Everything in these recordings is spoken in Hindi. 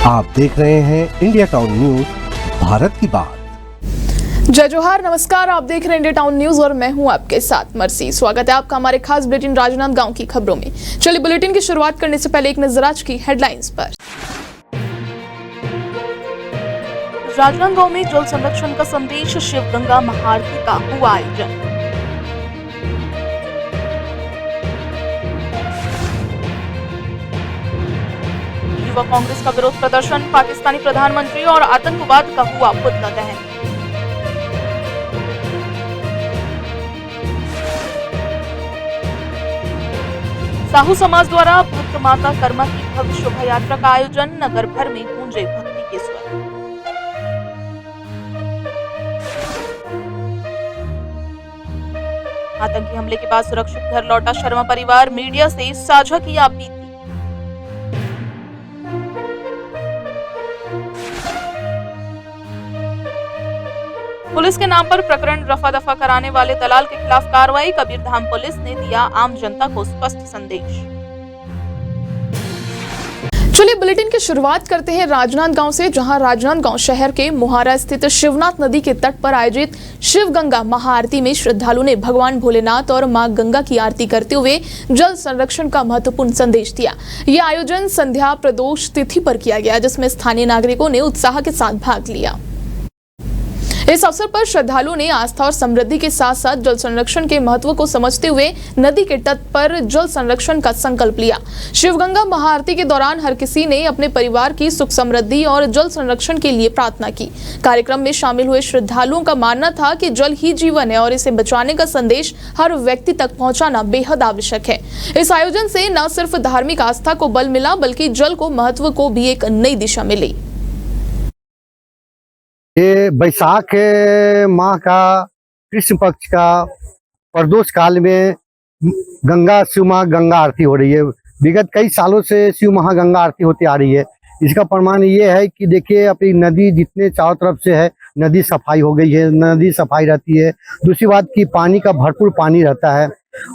आप देख रहे हैं इंडिया टाउन न्यूज, भारत की बात। जय जोहार, नमस्कार। आप देख रहे हैं इंडिया टाउन न्यूज और मैं हूं आपके साथ मर्सी। स्वागत है आपका हमारे खास बुलेटिन राजनांदगांव की खबरों में। चलिए बुलेटिन की शुरुआत करने से पहले एक नजर आज की हेडलाइंस पर। राजनांदगांव में जल संरक्षण का संदेश, शिवगंगा महाआरती का हुआ आयोजन। युवा कांग्रेस का विरोध प्रदर्शन, पाकिस्तानी प्रधानमंत्री और आतंकवाद का हुआ पुतला दहन। साहू समाज द्वारा भक्त माता कर्मा की भव्य शोभा यात्रा का आयोजन, नगर भर में गूंजे भक्ति के स्वर। आतंकी हमले के बाद सुरक्षित घर लौटा शर्मा परिवार, मीडिया से साझा किया बीती। पुलिस के नाम पर प्रकरण रफा दफा कराने वाले दलाल के खिलाफ कार्रवाई, कबीरधाम पुलिस ने दिया आम जनता को स्पष्ट संदेश। चलिए बुलेटिन की शुरुआत करते हैं राजनांदगांव से, जहां राजनांदगांव शहर के मुहारा स्थित शिवनाथ नदी के तट पर आयोजित शिवगंगा महाआरती में श्रद्धालुओं ने भगवान भोलेनाथ और मां गंगा की आरती करते हुए जल संरक्षण का महत्वपूर्ण संदेश दिया। यह आयोजन संध्या प्रदोष तिथि पर किया गया, जिसमें स्थानीय नागरिकों ने उत्साह के साथ भाग लिया। इस अवसर पर श्रद्धालुओं ने आस्था और समृद्धि के साथ साथ जल संरक्षण के महत्व को समझते हुए नदी के तट पर जल संरक्षण का संकल्प लिया। शिवगंगा महाआरती के दौरान हर किसी ने अपने परिवार की सुख समृद्धि और जल संरक्षण के लिए प्रार्थना की। कार्यक्रम में शामिल हुए श्रद्धालुओं का मानना था कि जल ही जीवन है और इसे बचाने का संदेश हर व्यक्ति तक पहुंचाना बेहद आवश्यक है। इस आयोजन से न सिर्फ धार्मिक आस्था को बल मिला, बल्कि जल को महत्व को भी एक नई दिशा मिली। ये बैसाख माह का कृष्ण पक्ष का प्रदोष काल में शिव महागंगा आरती हो रही है। विगत कई सालों से शिव महागंगा आरती होती आ रही है। इसका प्रमाण ये है कि देखिए अपनी नदी जितने चारों तरफ से है, नदी सफाई हो गई है, नदी सफाई रहती है। दूसरी बात की पानी का भरपूर पानी रहता है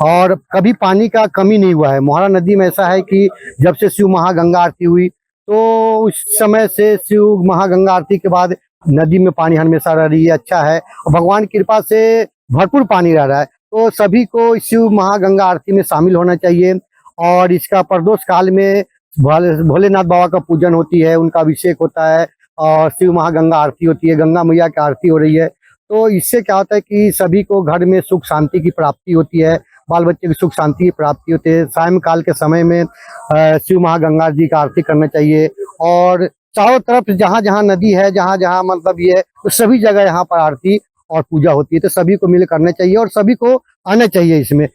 और कभी पानी का कमी नहीं हुआ है। मोहारा नदी में ऐसा है कि जब से शिव महागंगा आरती हुई तो उस समय से शिव महागंगा आरती के बाद नदी में पानी हमेशा रह रही है, अच्छा है और भगवान की कृपा से भरपूर पानी रह रहा है। तो सभी को शिव महागंगा आरती में शामिल होना चाहिए और इसका प्रदोष काल में भोलेनाथ बाबा का पूजन होती है, उनका अभिषेक होता है और शिव महागंगा आरती होती है, गंगा मैया की आरती हो रही है। तो इससे क्या होता है कि सभी को घर में सुख शांति की प्राप्ति होती है, बाल बच्चे की सुख शांति की प्राप्ति होती है। सायंकाल के समय में शिव महागंगा जी का आरती करना चाहिए और चारों तरफ जहाँ जहाँ नदी है, जहाँ जहाँ मतलब ये है, तो सभी जगह यहाँ पर आरती और पूजा होती है। तो सभी को मिल करना चाहिए और सभी को आना चाहिए, इसमें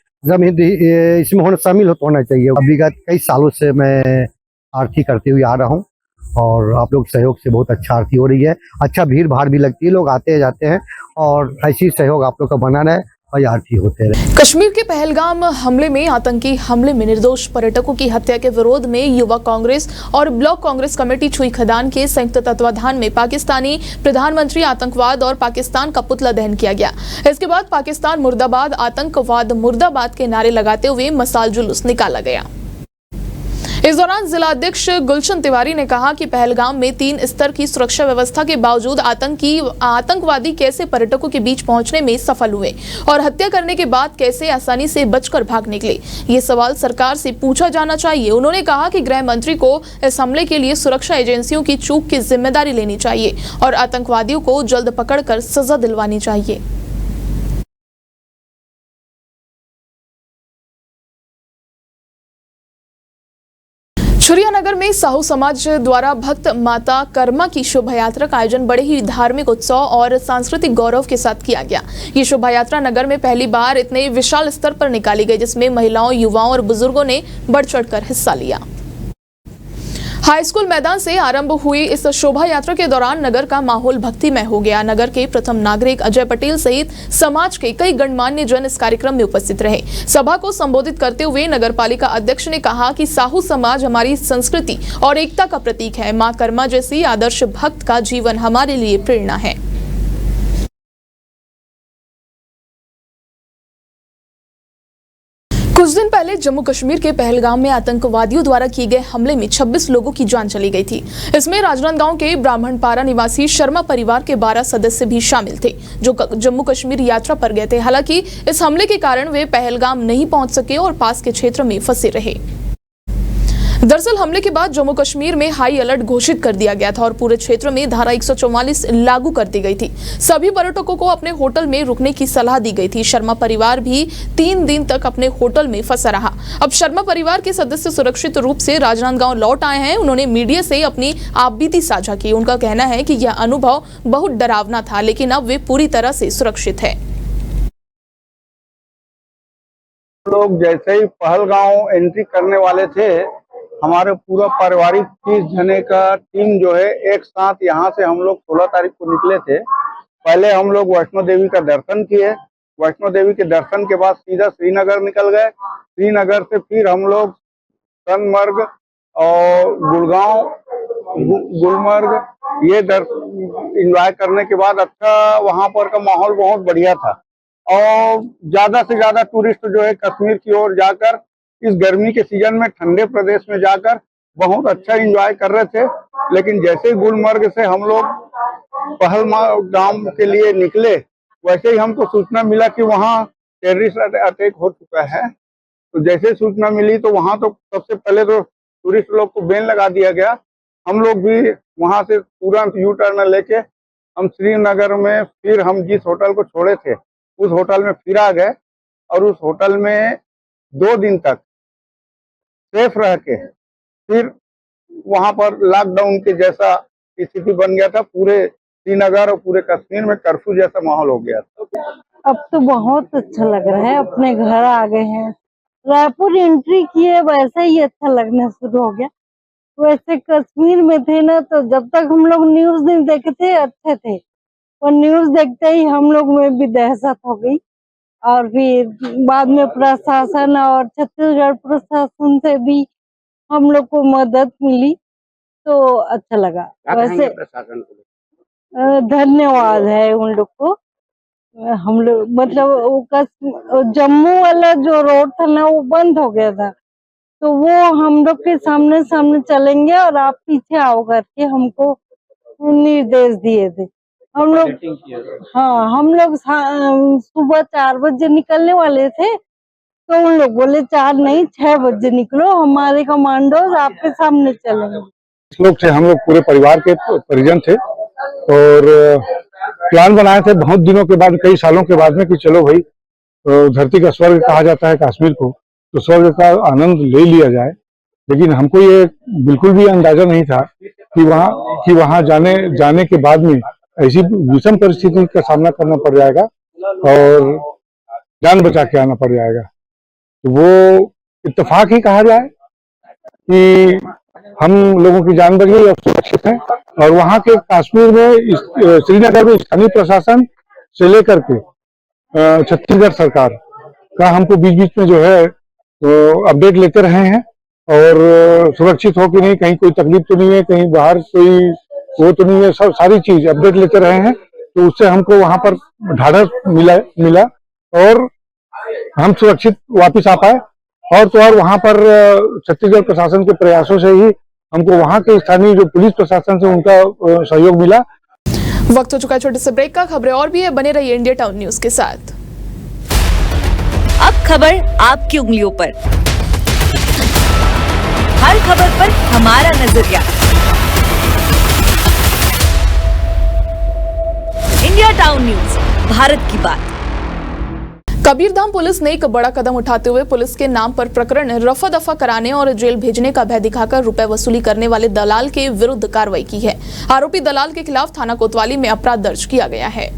शामिल होना चाहिए। विगत कई सालों से मैं आरती करते हुए आ रहा हूँ और आप लोग सहयोग से बहुत अच्छा आरती हो रही है। अच्छा भीड़ भाड़ भी लगती है, लोग आते जाते हैं और ऐसी सहयोग आप लोग का बना रहे और आरती होते रहे। कश्मीर के पहलगाम हमले में आतंकी हमले में निर्दोष पर्यटकों की हत्या के विरोध में युवा कांग्रेस और ब्लॉक कांग्रेस कमेटी छुई खदान के संयुक्त तत्वाधान में पाकिस्तानी प्रधानमंत्री आतंकवाद और पाकिस्तान का पुतला दहन किया गया। इसके बाद पाकिस्तान मुर्दाबाद, आतंकवाद मुर्दाबाद के नारे लगाते हुए मसाल जुलूस निकाला गया। इस दौरान जिला अध्यक्ष गुलशन तिवारी ने कहा कि पहलगाम में 3 स्तर की सुरक्षा व्यवस्था के बावजूद आतंकवादी कैसे पर्यटकों के बीच पहुंचने में सफल हुए और हत्या करने के बाद कैसे आसानी से बचकर भाग निकले, ये सवाल सरकार से पूछा जाना चाहिए। उन्होंने कहा कि गृह मंत्री को इस हमले के लिए सुरक्षा एजेंसियों की चूक की जिम्मेदारी लेनी चाहिए और आतंकवादियों को जल्द पकड़कर सजा दिलवानी चाहिए। छुरियानगर में साहू समाज द्वारा भक्त माता कर्मा की शोभा यात्रा का आयोजन बड़े ही धार्मिक उत्सव और सांस्कृतिक गौरव के साथ किया गया। ये शोभा यात्रा नगर में पहली बार इतने विशाल स्तर पर निकाली गई, जिसमें महिलाओं, युवाओं और बुजुर्गों ने बढ़ चढ़कर हिस्सा लिया। हाई स्कूल मैदान से आरंभ हुई इस शोभा यात्रा के दौरान नगर का माहौल भक्तिमय हो गया। नगर के प्रथम नागरिक अजय पटेल सहित समाज के कई गणमान्य जन इस कार्यक्रम में उपस्थित रहे। सभा को संबोधित करते हुए नगरपालिका अध्यक्ष ने कहा कि साहू समाज हमारी संस्कृति और एकता का प्रतीक है। मां कर्मा जैसी आदर्श भक्त का जीवन हमारे लिए प्रेरणा है। कुछ दिन पहले पहले जम्मू कश्मीर के पहलगाम में आतंकवादियों द्वारा किए गए हमले में 26 लोगों की जान चली गई थी। इसमें राजनांदगांव के ब्राह्मणपारा निवासी शर्मा परिवार के 12 सदस्य भी शामिल थे, जो जम्मू कश्मीर यात्रा पर गए थे। हालांकि इस हमले के कारण वे पहलगाम नहीं पहुंच सके और पास के क्षेत्र में फंसे रहे। दरअसल हमले के बाद जम्मू कश्मीर में हाई अलर्ट घोषित कर दिया गया था और पूरे क्षेत्र में धारा 144 लागू कर दी गई थी। सभी पर्यटकों को अपने होटल में रुकने की सलाह दी गई थी। शर्मा परिवार भी 3 दिन तक अपने होटल में फंसा रहा। अब शर्मा परिवार के सदस्य सुरक्षित रूप से राजनांदगांव लौट आए हैं। उन्होंने मीडिया से अपनी आपबीती साझा की। उनका कहना है कि यह अनुभव बहुत डरावना था, लेकिन अब वे पूरी तरह से सुरक्षित है। लोग जैसे ही पहलगांव एंट्री करने वाले थे, हमारे पूरा पारिवारिक 30 जने का टीम जो है एक साथ यहाँ से हम लोग 16 तारीख को निकले थे। पहले हम लोग वैष्णो देवी का दर्शन किए। वैष्णो देवी के दर्शन के बाद सीधा श्रीनगर निकल गए। श्रीनगर से फिर हम लोग सोनमर्ग और गुलमर्ग ये एंजॉय करने के बाद अच्छा वहाँ पर का माहौल बहुत बढ़िया था और ज्यादा से ज्यादा टूरिस्ट जो है कश्मीर की ओर जाकर इस गर्मी के सीजन में ठंडे प्रदेश में जाकर बहुत अच्छा एंजॉय कर रहे थे। लेकिन जैसे ही गुलमर्ग से हम लोग पहलगाम के लिए निकले, वैसे ही हमको सूचना मिला कि वहाँ टेररिस्ट अटैक हो चुका है। तो जैसे सूचना मिली तो वहाँ तो सबसे पहले तो टूरिस्ट लोग को बैन लगा दिया गया। हम लोग भी वहाँ से तुरंत यू टर्न लेके हम श्रीनगर में फिर हम जिस होटल को छोड़े थे उस होटल में फिर आ गए और उस होटल में 2 दिन तक सेफ रह के फिर वहां पर लॉकडाउन के जैसा स्थिति बन गया था। पूरे श्रीनगर और पूरे कश्मीर में कर्फ्यू जैसा माहौल हो गया था। अब तो बहुत अच्छा लग रहा है, अपने घर आ गए हैं। रायपुर एंट्री किए वैसे ही अच्छा लगना शुरू हो गया। वैसे कश्मीर में थे ना, तो जब तक हम लोग न्यूज नहीं देखे थे अच्छे थे, और न्यूज देखते ही हम लोग में भी दहशत हो गई। और फिर बाद में प्रशासन और छत्तीसगढ़ प्रशासन से भी हम लोग को मदद मिली, तो अच्छा लगा। वैसे धन्यवाद है उन लोग को। हम लोग मतलब जम्मू वाला जो रोड था ना वो बंद हो गया था, तो वो हम लोग के सामने सामने चलेंगे और आप पीछे आओ करके हमको निर्देश दिए थे। हम लोग सुबह 4 बजे निकलने वाले थे, तो उन लोग बोले 4 नहीं 6 बजे निकलो, हमारे कमांडोज आपके सामने चलेंगे। लोग थे, हम लोग पूरे परिवार के परिजन थे और प्लान बनाए थे बहुत दिनों के बाद, कई सालों के बाद में कि चलो भाई धरती का स्वर्ग कहा जाता है कश्मीर को, तो स्वर्ग का आनंद ले लिया जाए। लेकिन हमको ये बिल्कुल भी अंदाजा नहीं था कि वहाँ जाने के बाद में ऐसी विषम परिस्थिति का सामना करना पड़ जाएगा और जान बचा के आना पड़ जाएगा। तो वो इत्तेफाक ही कहा जाए कि हम लोगों की जान बच गई और सुरक्षित हैं। और वहाँ के कश्मीर में श्रीनगर में स्थानीय प्रशासन से लेकर के छत्तीसगढ़ सरकार का हमको बीच बीच में जो है तो अपडेट लेते रहे हैं और सुरक्षित हो कि नहीं, कहीं कोई तकलीफ तो नहीं है, कहीं बाहर कोई वो तो नहीं है, सब सारी चीज अपडेट लेते रहे हैं। तो उससे हमको वहां पर ढाढ़स मिला और हम सुरक्षित वापस आ पाए। और तो और वहां पर छत्तीसगढ़ प्रशासन के प्रयासों से ही हमको वहां के स्थानीय जो पुलिस प्रशासन से उनका सहयोग मिला। वक्त हो चुका है छोटे से ब्रेक का। खबरें और भी है, बने रहिए इंडिया टाउन न्यूज के साथ। अब खबर आपकी उंगलियों पर, हर खबर पर हमारा नजरिया। इंडिया टाउन न्यूज, भारत की बात। कबीरधाम पुलिस ने एक बड़ा कदम उठाते हुए पुलिस के नाम पर प्रकरण रफा दफा कराने और जेल भेजने का भय दिखाकर रुपए वसूली करने वाले दलाल के विरुद्ध कार्रवाई की है। आरोपी दलाल के खिलाफ थाना कोतवाली में अपराध दर्ज किया गया है।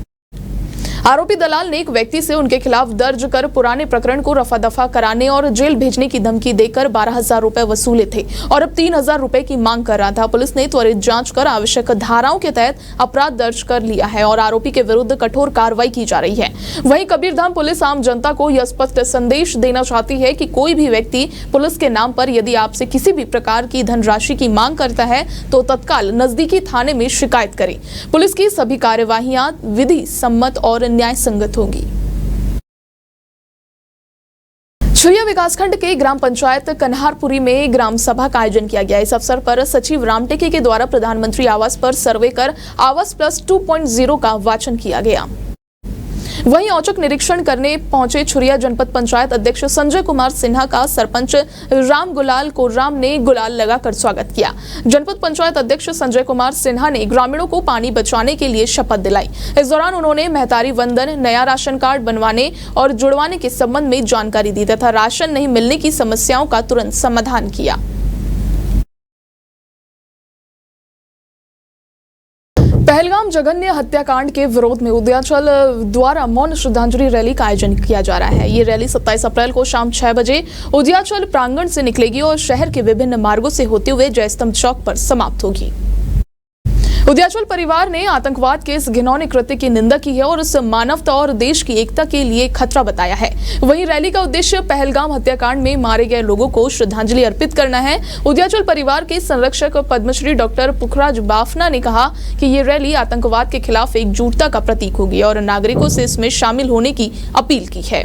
आरोपी दलाल ने एक व्यक्ति से उनके खिलाफ दर्ज कर पुराने प्रकरण को रफा दफा कराने और जेल भेजने की धमकी देकर 12,000 रुपए वसूले थे और अब 3,000 रुपए की मांग कर रहा था। पुलिस ने त्वरित जांच कर आवश्यक धाराओं के तहत अपराध दर्ज कर लिया है और आरोपी के विरुद्ध कठोर कार्रवाई की जा रही है। वहीं कबीरधाम पुलिस आम जनता को यह स्पष्ट संदेश देना चाहती है कि कोई भी व्यक्ति पुलिस के नाम पर यदि आपसे किसी भी प्रकार की धनराशि की मांग करता है तो तत्काल नजदीकी थाने में शिकायत करें। पुलिस की सभी कार्यवाहियां विधि सम्मत और न्याय संगत होगी। छुरिया विकासखंड के ग्राम पंचायत कन्हारपुरी में ग्राम सभा का आयोजन किया गया। इस अवसर पर सचिव रामटेके के द्वारा प्रधानमंत्री आवास पर सर्वे कर आवास प्लस 2.0 का वाचन किया गया। वहीं औचक निरीक्षण करने पहुंचे छुरिया जनपद पंचायत अध्यक्ष संजय कुमार सिन्हा का सरपंच राम गुलाल कोराम ने गुलाल लगाकर स्वागत किया। जनपद पंचायत अध्यक्ष संजय कुमार सिन्हा ने ग्रामीणों को पानी बचाने के लिए शपथ दिलाई। इस दौरान उन्होंने महतारी वंदन, नया राशन कार्ड बनवाने और जुड़वाने के संबंध में जानकारी दी तथा राशन नहीं मिलने की समस्याओं का तुरंत समाधान किया। पहलगाम जघन्य हत्याकांड के विरोध में उदयाचल द्वारा मौन श्रद्धांजलि रैली का आयोजन किया जा रहा है। ये रैली 27 अप्रैल को शाम 6 बजे उदयाचल प्रांगण से निकलेगी और शहर के विभिन्न मार्गों से होते हुए जयस्तंभ चौक पर समाप्त होगी। उदयाचल परिवार ने आतंकवाद के इस घिनौने कृत्य की निंदा की है और उस मानवता और देश की एकता के लिए खतरा बताया है। वहीं रैली का उद्देश्य पहलगाम हत्याकांड में मारे गए लोगों को श्रद्धांजलि अर्पित करना है। उदयाचल परिवार के संरक्षक पद्मश्री डॉक्टर पुखराज बाफना ने कहा कि ये रैली आतंकवाद के खिलाफ एकजुटता का प्रतीक होगी और नागरिकों से इसमें शामिल होने की अपील की है।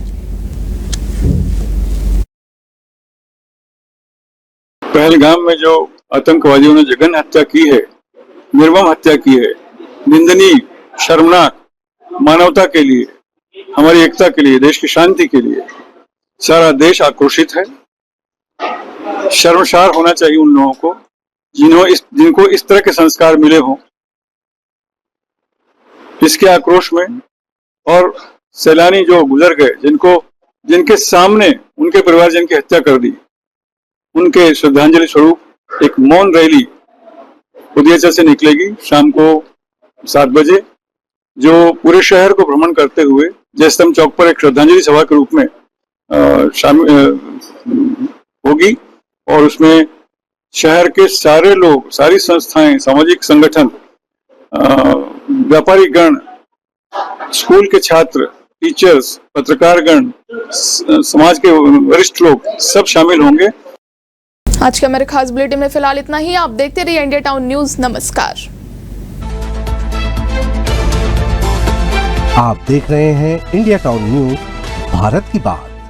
पहलगाम में जो आतंकवादियों ने जघन्य हत्या की है, निर्मम हत्या की है, निंदनीय, शर्मनाक, मानवता के लिए, हमारी एकता के लिए, देश की शांति के लिए सारा देश आक्रोशित है। शर्मसार होना चाहिए उन लोगों को जिनको इस तरह के संस्कार मिले हों। इसके आक्रोश में और सैलानी जो गुजर गए, जिनके सामने उनके परिवारजन की हत्या कर दी, उनके श्रद्धांजलि स्वरूप एक मौन रैली उदयाचल से निकलेगी शाम को 7 बजे, जो पूरे शहर को भ्रमण करते हुए जयस्तंभ चौक पर एक श्रद्धांजलि सभा के रूप में शामिल होगी और उसमें शहर के सारे लोग, सारी संस्थाएं, सामाजिक संगठन, व्यापारी गण, स्कूल के छात्र, टीचर्स, पत्रकार गण, समाज के वरिष्ठ लोग सब शामिल होंगे। आज के हमारे खास बुलेटिन में फिलहाल इतना ही। आप देखते रहिए इंडिया टाउन न्यूज। नमस्कार। आप देख रहे हैं इंडिया टाउन न्यूज, भारत की बात।